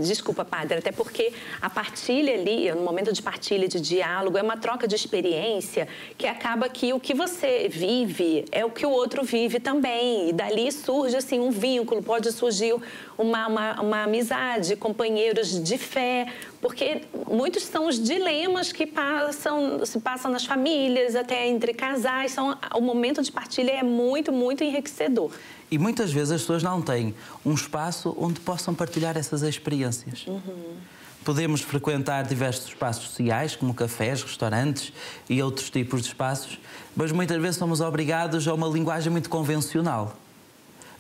desculpa, padre, até porque a partilha ali, no momento de partilha, de diálogo, é uma troca de experiência que acaba que o que você vive é o que o outro vive também. E dali surge, assim, um vínculo, pode surgir uma amizade, companheiros de fé, porque muitos são os dilemas que se passam nas famílias, até entre casais. O momento de partilha é muito, muito enriquecedor. E muitas vezes as pessoas não têm um espaço onde possam partilhar essas experiências. Podemos frequentar diversos espaços sociais, como cafés, restaurantes e outros tipos de espaços, mas muitas vezes somos obrigados a uma linguagem muito convencional.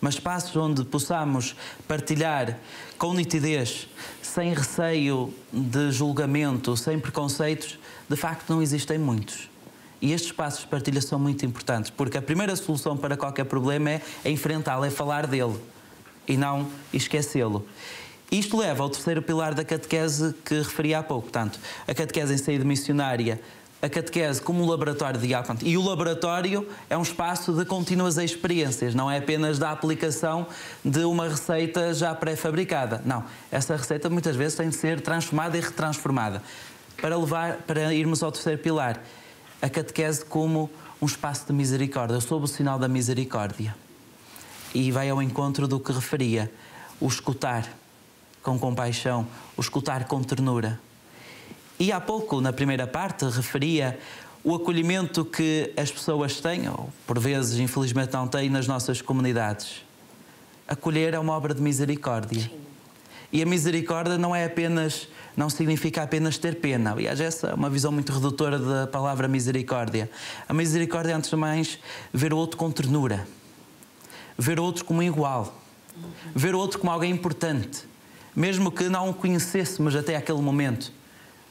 Mas espaços onde possamos partilhar com nitidez, sem receio de julgamento, sem preconceitos, de facto não existem muitos. E estes espaços de partilha são muito importantes, porque a primeira solução para qualquer problema é enfrentá-lo, é falar dele e não esquecê-lo. Isto leva ao terceiro pilar da catequese que referi há pouco. Portanto, a catequese em saída missionária, a catequese como um laboratório de diálogo. E o laboratório é um espaço de contínuas experiências, não é apenas da aplicação de uma receita já pré-fabricada. Não, essa receita muitas vezes tem de ser transformada e retransformada. para irmos ao terceiro pilar, a catequese como um espaço de misericórdia, sob o sinal da misericórdia. E vai ao encontro do que referia, o escutar com compaixão, o escutar com ternura. E há pouco, na primeira parte, referia o acolhimento que as pessoas têm, ou por vezes, infelizmente, não têm nas nossas comunidades. Acolher é uma obra de misericórdia. Sim. E a misericórdia não significa apenas ter pena. Aliás, essa é uma visão muito redutora da palavra misericórdia. A misericórdia é, antes de mais, ver o outro com ternura. Ver o outro como igual. Ver o outro como alguém importante. Mesmo que não o conhecêssemos até aquele momento.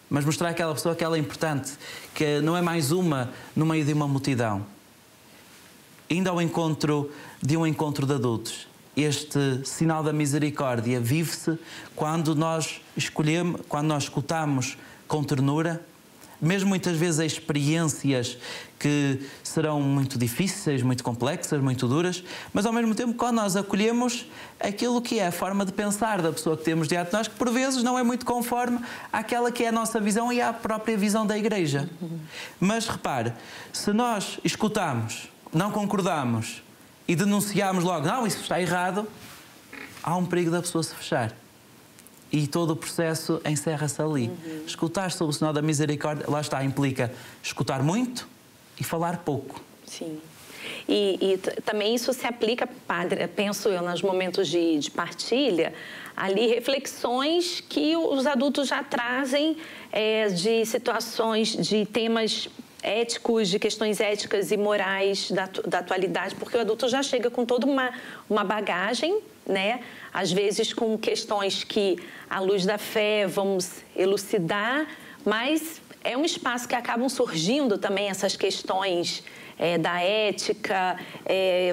Mas mostrar àquela pessoa que ela é importante, que não é mais uma no meio de uma multidão. Indo ao encontro de um encontro de adultos. Este sinal da misericórdia vive-se quando nós escolhemos, quando nós escutamos com ternura, mesmo muitas vezes experiências que serão muito difíceis, muito complexas, muito duras, mas ao mesmo tempo quando nós acolhemos aquilo que é a forma de pensar da pessoa que temos diante de nós, que por vezes não é muito conforme àquela que é a nossa visão e à própria visão da Igreja. Mas repare, se nós escutamos, não concordamos e denunciamos logo, não, isso está errado, há um perigo da pessoa se fechar. E todo o processo encerra-se ali. Escutar sob o sinal da misericórdia, lá está, implica escutar muito e falar pouco. Sim. E também isso se aplica, padre, penso eu, nos momentos de partilha, ali reflexões que os adultos já trazem de situações, de temas éticos, de questões éticas e morais da atualidade, porque o adulto já chega com toda uma bagagem, né? Às vezes com questões que, à luz da fé, vamos elucidar, mas é um espaço que acabam surgindo também essas questões da ética,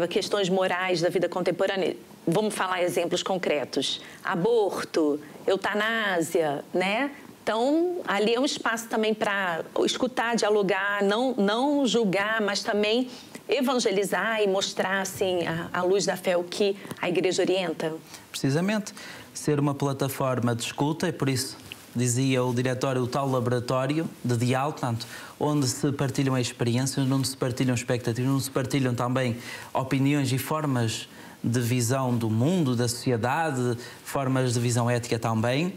questões morais da vida contemporânea. Vamos falar exemplos concretos. Aborto, eutanásia, né? Então, ali é um espaço também para escutar, dialogar, não julgar, mas também evangelizar e mostrar, assim, à luz da fé, o que a Igreja orienta. Precisamente, ser uma plataforma de escuta, e por isso dizia o diretório, o tal laboratório de diálogo, portanto, onde se partilham experiências, onde se partilham expectativas, onde se partilham também opiniões e formas de visão do mundo, da sociedade, formas de visão ética também.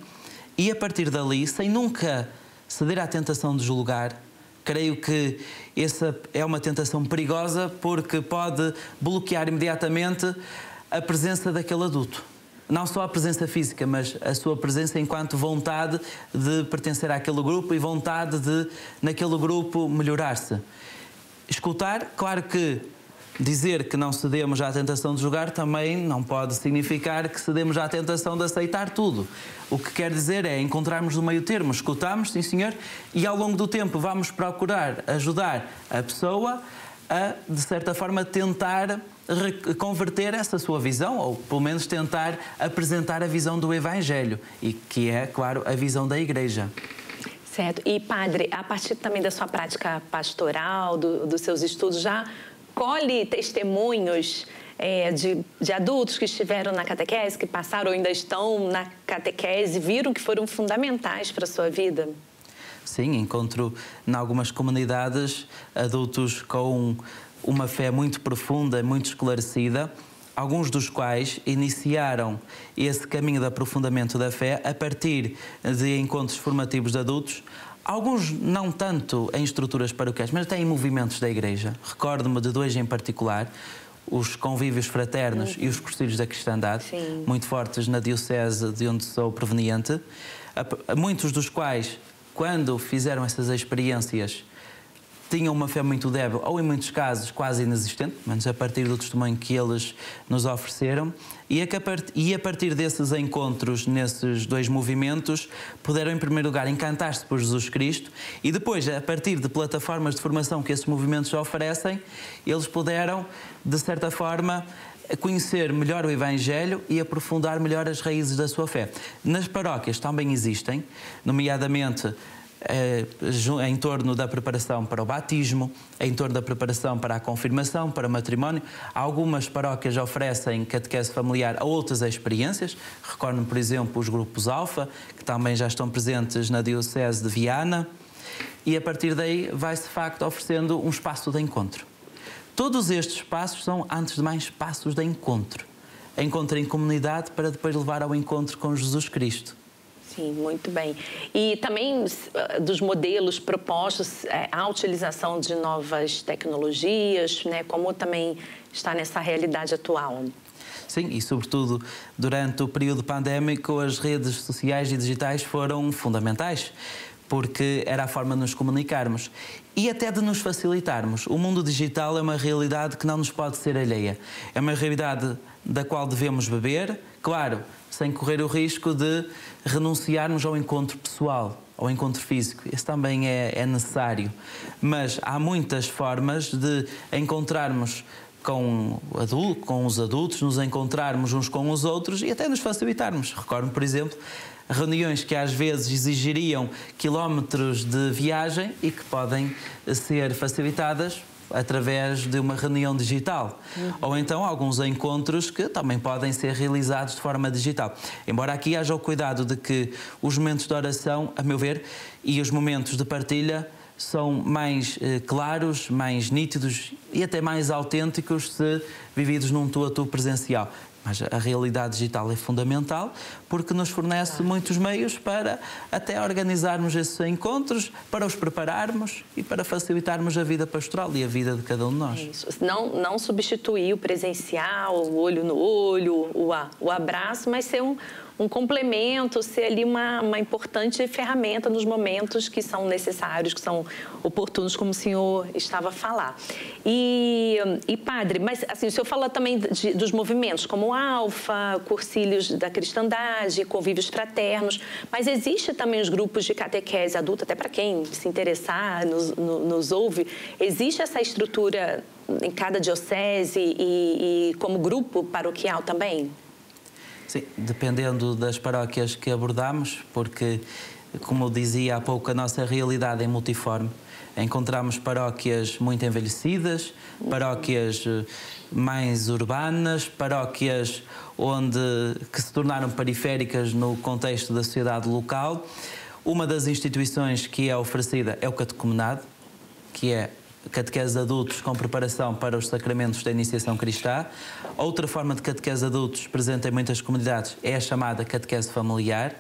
E a partir dali, sem nunca ceder à tentação de julgar, creio que essa é uma tentação perigosa porque pode bloquear imediatamente a presença daquele adulto. Não só a presença física, mas a sua presença enquanto vontade de pertencer àquele grupo e vontade de, naquele grupo, melhorar-se. Escutar, claro que dizer que não cedemos à tentação de julgar também não pode significar que cedemos à tentação de aceitar tudo. O que quer dizer é encontrarmos o meio termo, escutamos, sim senhor, e ao longo do tempo vamos procurar ajudar a pessoa a, de certa forma, tentar converter essa sua visão, ou pelo menos tentar apresentar a visão do Evangelho, e que é, claro, a visão da Igreja. Certo. E, padre, a partir também da sua prática pastoral, dos seus estudos, já colhe testemunhos de adultos que estiveram na catequese, que passaram ou ainda estão na catequese, viram que foram fundamentais para a sua vida? Sim, encontro em algumas comunidades adultos com uma fé muito profunda, muito esclarecida, alguns dos quais iniciaram esse caminho de aprofundamento da fé a partir de encontros formativos de adultos. Alguns não tanto em estruturas paroquiais, mas até em movimentos da Igreja. Recordo-me de dois em particular, os convívios fraternos e os cursilhos da cristandade, sim, muito fortes na diocese de onde sou proveniente, muitos dos quais, quando fizeram essas experiências, tinham uma fé muito débil, ou em muitos casos quase inexistente, mas a partir do testemunho que eles nos ofereceram, e a partir desses encontros, nesses dois movimentos, puderam em primeiro lugar encantar-se por Jesus Cristo, e depois, a partir de plataformas de formação que esses movimentos oferecem, eles puderam, de certa forma, conhecer melhor o Evangelho e aprofundar melhor as raízes da sua fé. Nas paróquias também existem, nomeadamente em torno da preparação para o batismo, em torno da preparação para a confirmação, para o matrimónio. Algumas paróquias oferecem catequese familiar a outras experiências. Recordo-me, por exemplo, os grupos Alfa, que também já estão presentes na Diocese de Viana. E a partir daí vai-se, de facto, oferecendo um espaço de encontro. Todos estes espaços são, antes de mais, espaços de encontro. Encontro em comunidade para depois levar ao encontro com Jesus Cristo. Sim, muito bem. E também dos modelos propostos, a utilização de novas tecnologias, né? Como também está nessa realidade atual? Sim, e sobretudo durante o período pandémico as redes sociais e digitais foram fundamentais, porque era a forma de nos comunicarmos e até de nos facilitarmos. O mundo digital é uma realidade que não nos pode ser alheia. É uma realidade da qual devemos beber, claro, sem correr o risco de renunciarmos ao encontro pessoal, ao encontro físico. Esse também é necessário. Mas há muitas formas de encontrarmos com os adultos, nos encontrarmos uns com os outros e até nos facilitarmos. Recordo, por exemplo, reuniões que às vezes exigiriam quilómetros de viagem e que podem ser facilitadas através de uma reunião digital. Ou então alguns encontros que também podem ser realizados de forma digital. Embora aqui haja o cuidado de que os momentos de oração, a meu ver, e os momentos de partilha são mais claros, mais nítidos e até mais autênticos se vividos num tu a tu presencial. Mas a realidade digital é fundamental porque nos fornece muitos meios para até organizarmos esses encontros, para os prepararmos e para facilitarmos a vida pastoral e a vida de cada um de nós. Isso. Não substituir o presencial, o olho no olho, o abraço, mas ser um complemento, ser ali uma importante ferramenta nos momentos que são necessários, que são oportunos, como o senhor estava a falar. E padre, mas assim, o senhor fala também dos movimentos, como o Alfa, cursilhos da cristandade, convívios fraternos, mas existe também os grupos de catequese adulta, até para quem se interessar, nos ouve, existe essa estrutura em cada diocese e como grupo paroquial também? Sim, dependendo das paróquias que abordamos, porque, como eu dizia há pouco, a nossa realidade é multiforme. Encontramos paróquias muito envelhecidas, paróquias mais urbanas, paróquias que se tornaram periféricas no contexto da sociedade local. Uma das instituições que é oferecida é o catecumenado, que é catequese de adultos com preparação para os sacramentos da iniciação cristã. Outra forma de catequese de adultos presente em muitas comunidades é a chamada catequese familiar,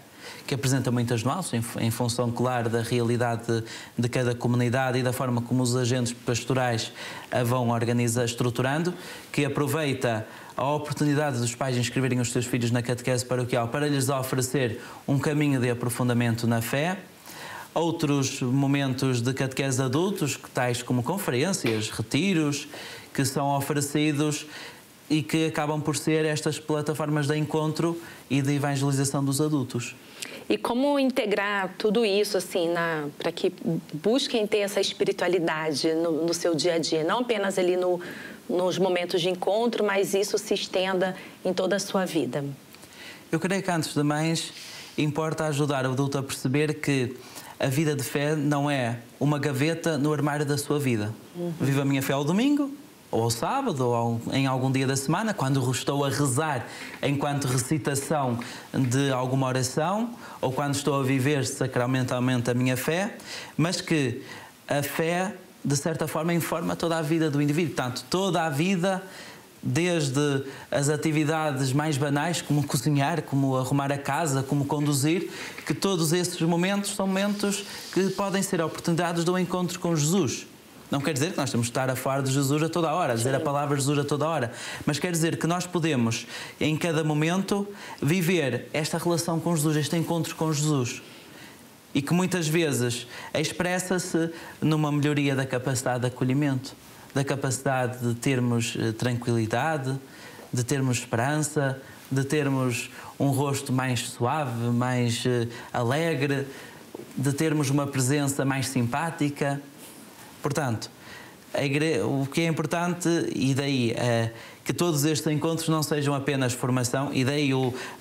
que apresenta muitas nuances em função, claro, da realidade de cada comunidade e da forma como os agentes pastorais a vão estruturando, que aproveita a oportunidade dos pais inscreverem os seus filhos na catequese paroquial para lhes oferecer um caminho de aprofundamento na fé. Outros momentos de catequese de adultos, tais como conferências, retiros, que são oferecidos e que acabam por ser estas plataformas de encontro e de evangelização dos adultos. E como integrar tudo isso, assim, para que busquem ter essa espiritualidade no seu dia a dia, não apenas ali nos momentos de encontro, mas isso se estenda em toda a sua vida? Eu creio que, antes de mais, importa ajudar o adulto a perceber que a vida de fé não é uma gaveta no armário da sua vida. Vivo a minha fé ao domingo, ou ao sábado, ou em algum dia da semana, quando estou a rezar enquanto recitação de alguma oração, ou quando estou a viver sacramentalmente a minha fé, mas que a fé, de certa forma, informa toda a vida do indivíduo. Portanto, toda a vida, desde as atividades mais banais, como cozinhar, como arrumar a casa, como conduzir, que todos esses momentos são momentos que podem ser oportunidades do encontro com Jesus. Não quer dizer que nós temos de estar a falar de Jesus a toda hora, a dizer a palavra de Jesus a toda hora, mas quer dizer que nós podemos, em cada momento, viver esta relação com Jesus, este encontro com Jesus. E que muitas vezes expressa-se numa melhoria da capacidade de acolhimento, da capacidade de termos tranquilidade, de termos esperança, de termos um rosto mais suave, mais alegre, de termos uma presença mais simpática. Portanto, o que é importante, e daí a que todos estes encontros não sejam apenas formação, e daí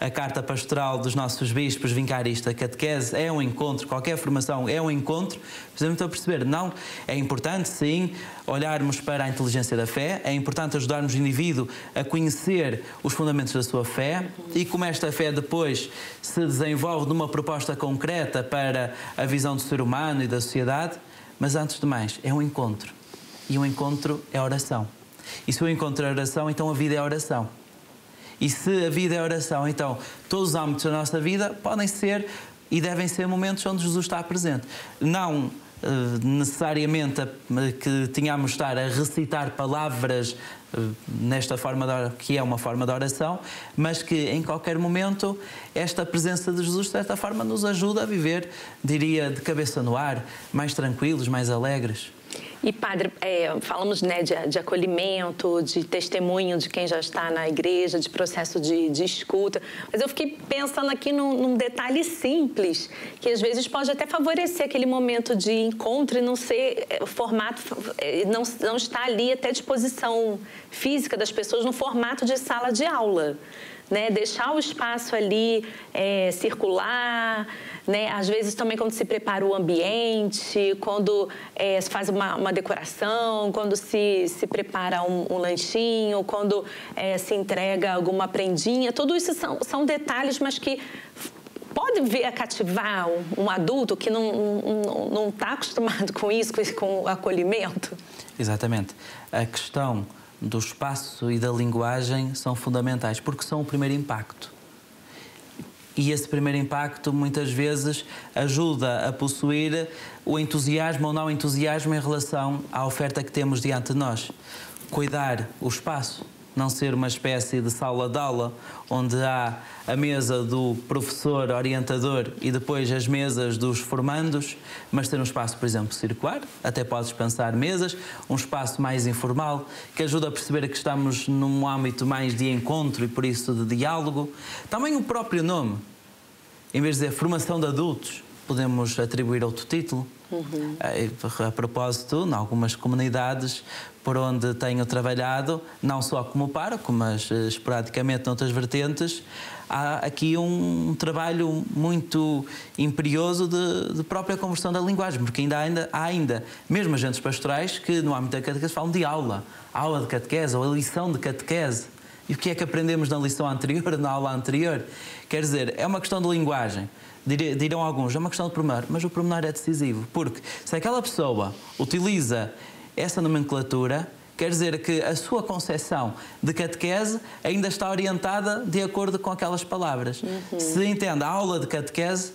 a carta pastoral dos nossos bispos vicaristas, a catequese é um encontro, qualquer formação é um encontro, precisamos então perceber, não, é importante sim olharmos para a inteligência da fé, é importante ajudarmos o indivíduo a conhecer os fundamentos da sua fé e como esta fé depois se desenvolve numa proposta concreta para a visão do ser humano e da sociedade, mas antes de mais, é um encontro. E um encontro é oração. E se o encontro é oração, então a vida é oração. E se a vida é oração, então todos os âmbitos da nossa vida podem ser e devem ser momentos onde Jesus está presente. Não necessariamente que tenhamos de estar a recitar palavras nesta forma que é uma forma de oração, mas que em qualquer momento esta presença de Jesus de certa forma nos ajuda a viver, diria, de cabeça no ar, mais tranquilos, mais alegres. E, padre, falamos, né, de acolhimento, de testemunho de quem já está na igreja, de processo de escuta. Mas eu fiquei pensando aqui num detalhe simples, que às vezes pode até favorecer aquele momento de encontro e não ser o formato, não estar ali até à disposição física das pessoas no formato de sala de aula. Né, deixar o espaço ali circular, né, às vezes também quando se prepara o ambiente, quando se faz uma decoração, quando se prepara um lanchinho, quando se entrega alguma prendinha, tudo isso são detalhes, mas que pode vir a cativar um adulto que não está acostumado com isso, com o acolhimento. Exatamente. A questão do espaço e da linguagem são fundamentais, porque são o primeiro impacto. E esse primeiro impacto, muitas vezes, ajuda a possuir o entusiasmo ou não entusiasmo em relação à oferta que temos diante de nós. Cuidar o espaço, não ser uma espécie de sala de aula, onde há a mesa do professor orientador e depois as mesas dos formandos, mas ter um espaço, por exemplo, circular, até podes pensar mesas, um espaço mais informal, que ajuda a perceber que estamos num âmbito mais de encontro e, por isso, de diálogo. Também o próprio nome, em vez de dizer formação de adultos, podemos atribuir outro título. A propósito, em algumas comunidades por onde tenho trabalhado, não só como pároco, mas esporadicamente noutras vertentes, há aqui um trabalho muito imperioso de própria conversão da linguagem, porque há ainda mesmo agentes pastorais que no âmbito da catequese falam de aula de catequese ou a lição de catequese. E o que é que aprendemos na lição anterior, na aula anterior? Quer dizer, é uma questão de linguagem. Dirão alguns, é uma questão de pormenor, mas o pormenor é decisivo, porque se aquela pessoa utiliza essa nomenclatura, quer dizer que a sua concepção de catequese ainda está orientada de acordo com aquelas palavras. Se entende a aula de catequese,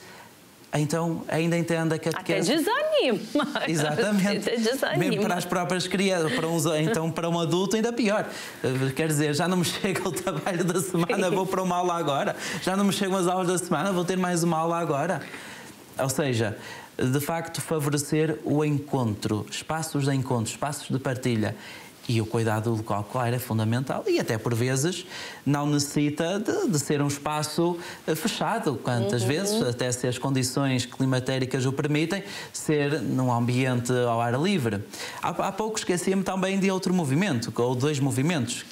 então ainda entende a catequese. Até desanima. Exatamente. Até desanima. Mesmo para as próprias crianças, então para um adulto ainda pior. Quer dizer, já não me chega o trabalho da semana, vou para uma aula agora. Já não me chegam as aulas da semana, vou ter mais uma aula agora. Ou seja, de facto favorecer o encontro, espaços de encontro, espaços de partilha. E o cuidado local, claro, é fundamental e até por vezes não necessita de ser um espaço fechado, quantas vezes, até se as condições climatéricas o permitem, ser num ambiente ao ar livre. Há pouco esqueci-me também de outro movimento, ou dois movimentos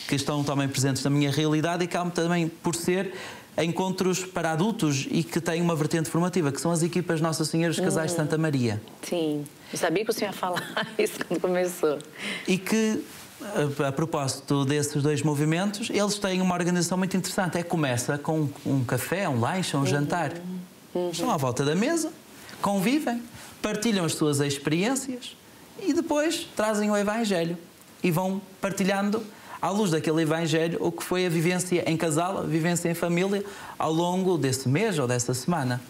que estão também presentes na minha realidade e que há também por ser encontros para adultos e que têm uma vertente formativa, que são as equipas Nossa Senhora dos Casais de Santa Maria. Sim, eu sabia que o senhor ia falar isso quando começou. E que, a propósito desses dois movimentos, eles têm uma organização muito interessante. Começa com um café, um lanche, um jantar. Estão à volta da mesa, convivem, partilham as suas experiências e depois trazem o Evangelho e vão partilhando à luz daquele Evangelho, o que foi a vivência em casal, a vivência em família, ao longo desse mês ou dessa semana.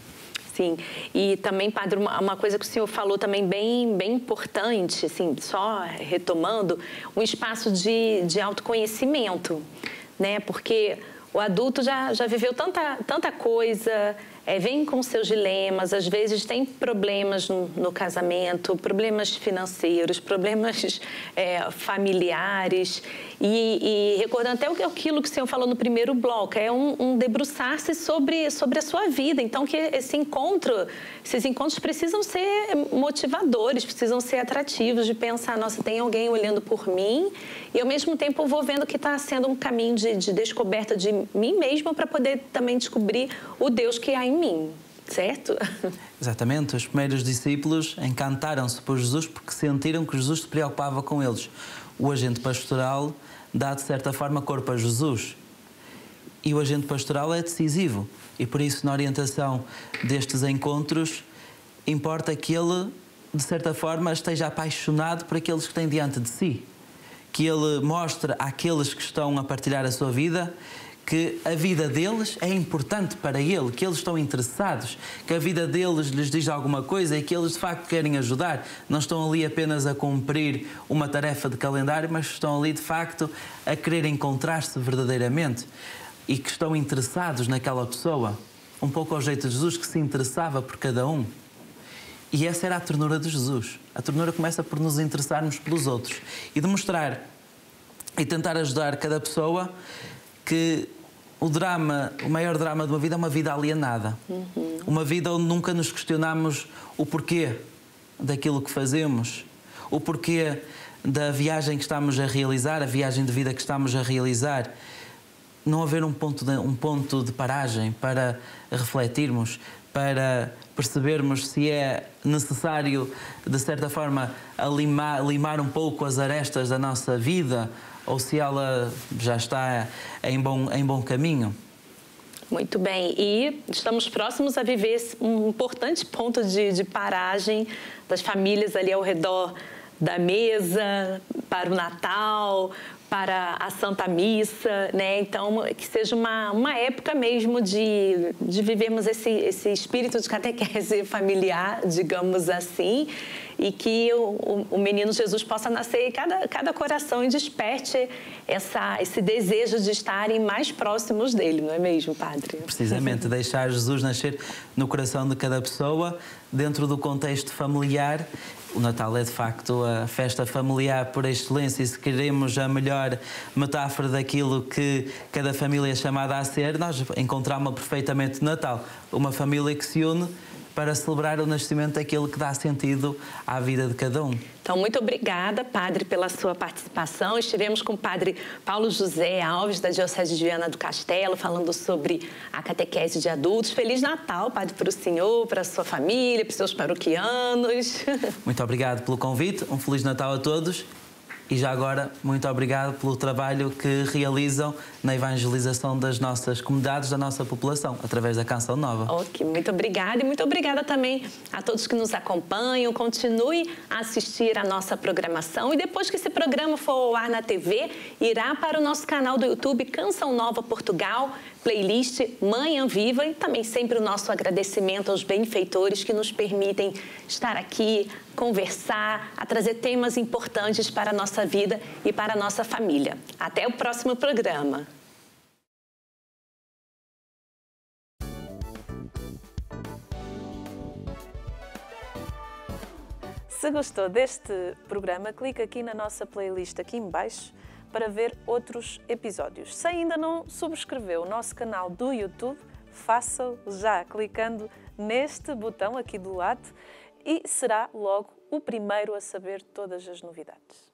Sim, e também, padre, uma coisa que o senhor falou também bem importante, assim, só retomando, um espaço de autoconhecimento, né? Porque o adulto já viveu tanta coisa, vêm com seus dilemas, às vezes tem problemas no casamento, problemas financeiros, problemas familiares. E recordando até aquilo que o senhor falou no primeiro bloco, é um debruçar-se sobre a sua vida. Então, que esses encontros precisam ser motivadores, precisam ser atrativos, de pensar, nossa, tem alguém olhando por mim, e ao mesmo tempo eu vou vendo que está sendo um caminho de descoberta de mim mesma para poder também descobrir o Deus que há em mim, certo? Exatamente. Os primeiros discípulos encantaram-se por Jesus porque sentiram que Jesus se preocupava com eles. O agente pastoral dá, de certa forma, corpo a Jesus. E o agente pastoral é decisivo. E por isso, na orientação destes encontros, importa que ele, de certa forma, esteja apaixonado por aqueles que têm diante de si. Que ele mostre àqueles que estão a partilhar a sua vida que a vida deles é importante para ele, que eles estão interessados, que a vida deles lhes diz alguma coisa e que eles de facto querem ajudar. Não estão ali apenas a cumprir uma tarefa de calendário, mas estão ali de facto a querer encontrar-se verdadeiramente e que estão interessados naquela pessoa, um pouco ao jeito de Jesus, que se interessava por cada um. E essa era a ternura de Jesus. A ternura começa por nos interessarmos pelos outros e demonstrar e tentar ajudar cada pessoa que o maior drama de uma vida é uma vida alienada. Uma vida onde nunca nos questionamos o porquê daquilo que fazemos, o porquê da viagem que estamos a realizar, a viagem de vida que estamos a realizar. Não haver um ponto de paragem para refletirmos, para percebermos se é necessário, de certa forma, limar um pouco as arestas da nossa vida ou se ela já está em bom caminho. Muito bem. E estamos próximos a viver um importante ponto de paragem das famílias ali ao redor da mesa, para o Natal, para a Santa Missa, né? Então, que seja uma época mesmo de vivermos esse espírito de catequese familiar, digamos assim, e que o menino Jesus possa nascer em cada coração e desperte esse desejo de estarem mais próximos dele, não é mesmo, Padre? Precisamente, deixar Jesus nascer no coração de cada pessoa, dentro do contexto familiar. O Natal é, de facto, a festa familiar por excelência e se queremos a melhor metáfora daquilo que cada família é chamada a ser, nós encontramos perfeitamente no Natal. Uma família que se une para celebrar o nascimento daquele que dá sentido à vida de cada um. Então, muito obrigada, Padre, pela sua participação. Estivemos com o Padre Paulo José Alves, da Diocese de Viana do Castelo, falando sobre a catequese de adultos. Feliz Natal, Padre, para o senhor, para a sua família, para os seus paroquianos. Muito obrigado pelo convite, um Feliz Natal a todos. E já agora, muito obrigado pelo trabalho que realizam na evangelização das nossas comunidades, da nossa população, através da Canção Nova. Ok, muito obrigada. E muito obrigada também a todos que nos acompanham. Continue a assistir a nossa programação. E depois que esse programa for ao ar na TV, irá para o nosso canal do YouTube Canção Nova Portugal, playlist Manhã Viva, e também sempre o nosso agradecimento aos benfeitores que nos permitem estar aqui, conversar, a trazer temas importantes para a nossa vida e para a nossa família. Até o próximo programa. Se gostou deste programa, clique aqui na nossa playlist aqui em baixo para ver outros episódios. Se ainda não subscreveu o nosso canal do YouTube, faça-o já clicando neste botão aqui do lado e será logo o primeiro a saber todas as novidades.